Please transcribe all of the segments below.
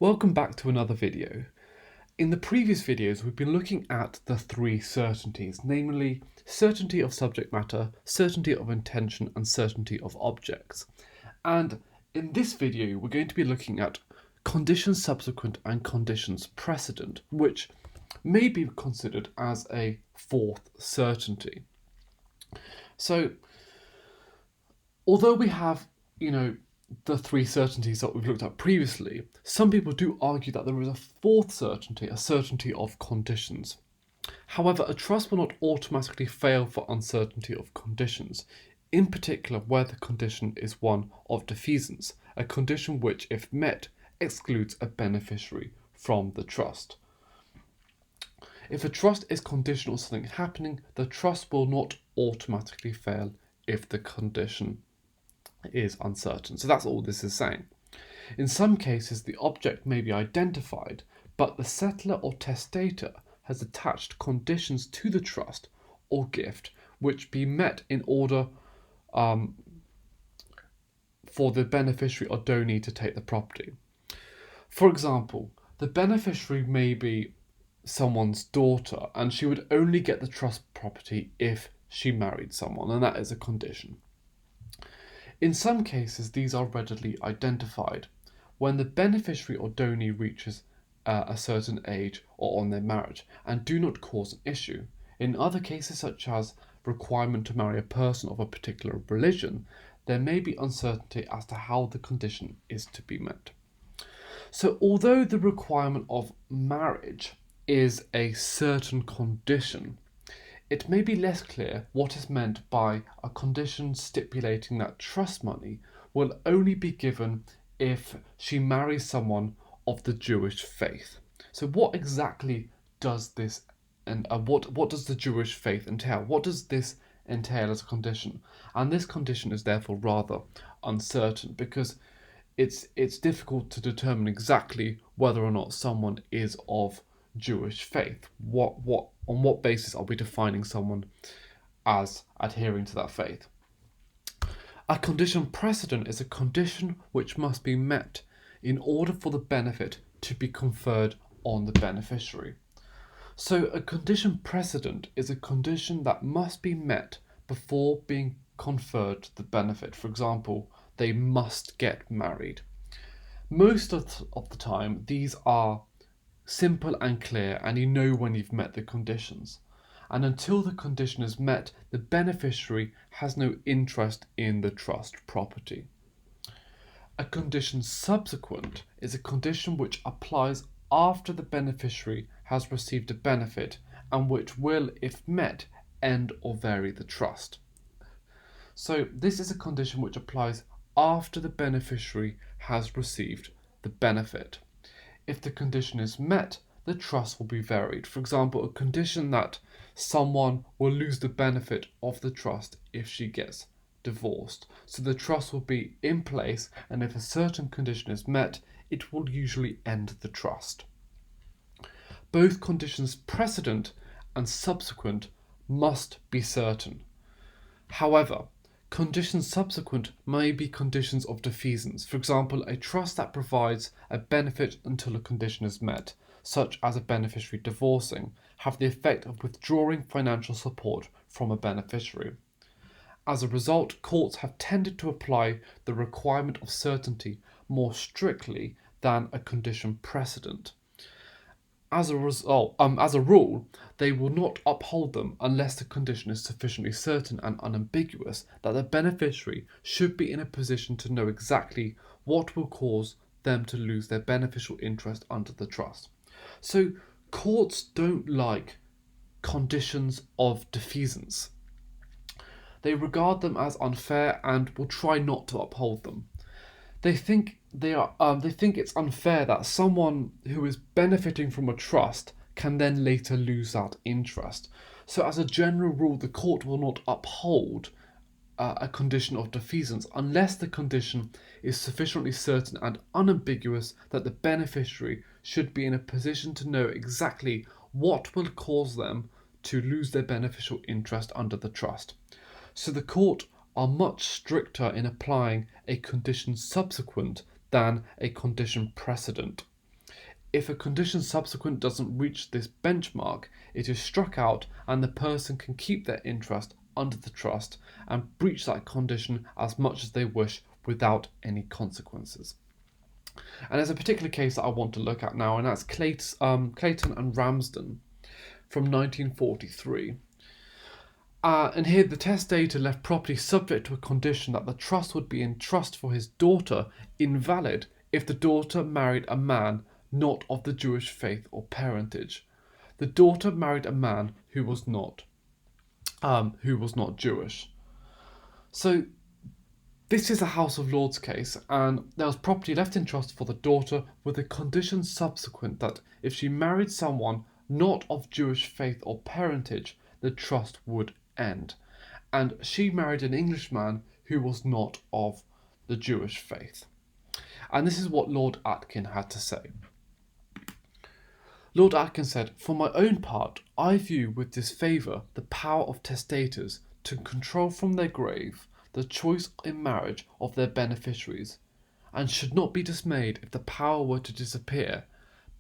Welcome back to another video. In the previous videos, we've been looking at the three certainties, namely certainty of subject matter, certainty of intention, and certainty of objects. And in this video, we're going to be looking at conditions subsequent and conditions precedent, which may be considered as a fourth certainty. So, although we have, the three certainties that we've looked at previously, some people do argue that there is a fourth certainty, a certainty of conditions. However, a trust will not automatically fail for uncertainty of conditions, in particular where the condition is one of defeasance, a condition which, if met, excludes a beneficiary from the trust. If a trust is conditional on something happening, the trust will not automatically fail if the condition is uncertain. So that's all this is saying. In some cases, the object may be identified, but the settlor or testator has attached conditions to the trust or gift which be met in order for the beneficiary or donee to take the property. For example, the beneficiary may be someone's daughter, and she would only get the trust property if she married someone, and that is a condition. In some cases, these are readily identified when the beneficiary or donee reaches a certain age or on their marriage and do not cause an issue. In other cases, such as requirement to marry a person of a particular religion, there may be uncertainty as to how the condition is to be met. So although the requirement of marriage is a certain condition, it may be less clear what is meant by a condition stipulating that trust money will only be given if she marries someone of the Jewish faith. So what exactly does this, and what does the Jewish faith entail? What does this entail as a condition? And this condition is therefore rather uncertain because it's difficult to determine exactly whether or not someone is of Jewish faith. On what basis are we defining someone as adhering to that faith? A condition precedent is a condition which must be met in order for the benefit to be conferred on the beneficiary. So a condition precedent is a condition that must be met before being conferred the benefit. For example, they must get married. Most of the time, these are simple and clear, and you know when you've met the conditions. And until the condition is met, the beneficiary has no interest in the trust property. A condition subsequent is a condition which applies after the beneficiary has received a benefit and which will, if met, end or vary the trust. So this is a condition which applies after the beneficiary has received the benefit. If the condition is met, the trust will be varied. For example, a condition that someone will lose the benefit of the trust if she gets divorced. So the trust will be in place, and if a certain condition is met, it will usually end the trust. Both conditions precedent and subsequent must be certain. However, conditions subsequent may be conditions of defeasance. For example, a trust that provides a benefit until a condition is met, such as a beneficiary divorcing, have the effect of withdrawing financial support from a beneficiary. As a result, courts have tended to apply the requirement of certainty more strictly than a condition precedent. As a rule, they will not uphold them unless the condition is sufficiently certain and unambiguous that the beneficiary should be in a position to know exactly what will cause them to lose their beneficial interest under the trust. So courts don't like conditions of defeasance. They regard them as unfair and will try not to uphold them. They think it's unfair that someone who is benefiting from a trust can then later lose that interest. So as a general rule, the court will not uphold a condition of defeasance unless the condition is sufficiently certain and unambiguous that the beneficiary should be in a position to know exactly what will cause them to lose their beneficial interest under the trust. So the court are much stricter in applying a condition subsequent than a condition precedent. If a condition subsequent doesn't reach this benchmark, it is struck out and the person can keep their interest under the trust and breach that condition as much as they wish without any consequences. And there's a particular case that I want to look at now, and that's Clayton and Ramsden from 1943. And here the testator left property subject to a condition that the trust would be in trust for his daughter invalid if the daughter married a man not of the Jewish faith or parentage. The daughter married a man who was not Jewish. So this is a House of Lords case, and there was property left in trust for the daughter with a condition subsequent that if she married someone not of Jewish faith or parentage, the trust would end. And she married an Englishman who was not of the Jewish faith. And this is what Lord Atkin had to say. Lord Atkin said, "For my own part, I view with disfavour the power of testators to control from their grave the choice in marriage of their beneficiaries, and should not be dismayed if the power were to disappear,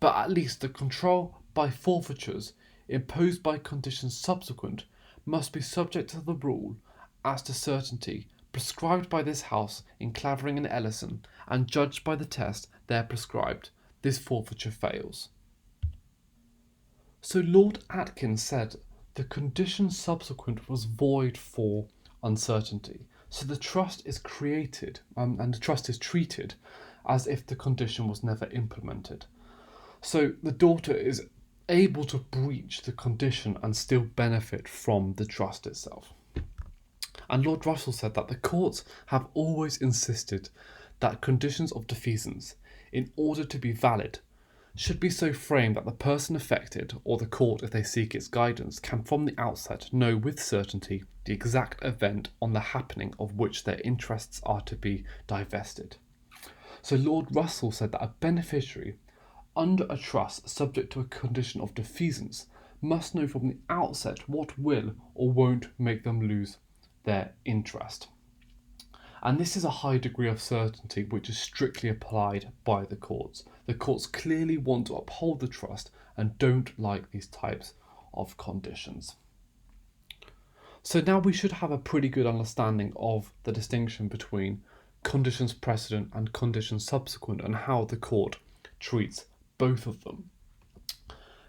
but at least the control by forfeitures imposed by conditions subsequent must be subject to the rule as to certainty prescribed by this House in Clavering and Ellison, and judged by the test there prescribed. This forfeiture fails." So Lord Atkin said the condition subsequent was void for uncertainty. So the trust is created and the trust is treated as if the condition was never implemented. So the daughter is able to breach the condition and still benefit from the trust itself. And Lord Russell said that the courts have always insisted that conditions of defeasance, in order to be valid, should be so framed that the person affected, or the court if they seek its guidance, can from the outset know with certainty the exact event on the happening of which their interests are to be divested. So Lord Russell said that a beneficiary under a trust subject to a condition of defeasance must know from the outset what will or won't make them lose their interest. And this is a high degree of certainty which is strictly applied by the courts. The courts clearly want to uphold the trust and don't like these types of conditions. So now we should have a pretty good understanding of the distinction between conditions precedent and conditions subsequent and how the court treats both of them.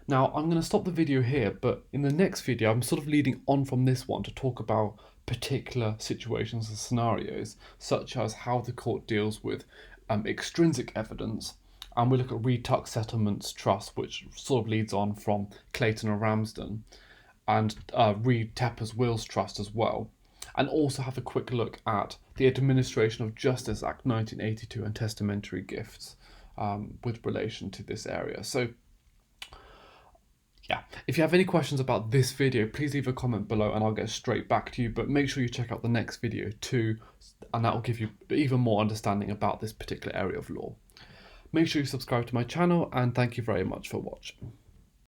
Now I'm going to stop the video here, but in the next video I'm sort of leading on from this one to talk about particular situations and scenarios, such as how the court deals with extrinsic evidence, and we look at Reed Tuck Settlements Trust, which sort of leads on from Clayton and Ramsden, and Reed Tepper's Wills Trust as well, and also have a quick look at the Administration of Justice Act 1982 and testamentary gifts with relation to this area. So yeah, if you have any questions about this video, please leave a comment below and I'll get straight back to you, but make sure you check out the next video too, and that will give you even more understanding about this particular area of law. Make sure you subscribe to my channel, and thank you very much for watching.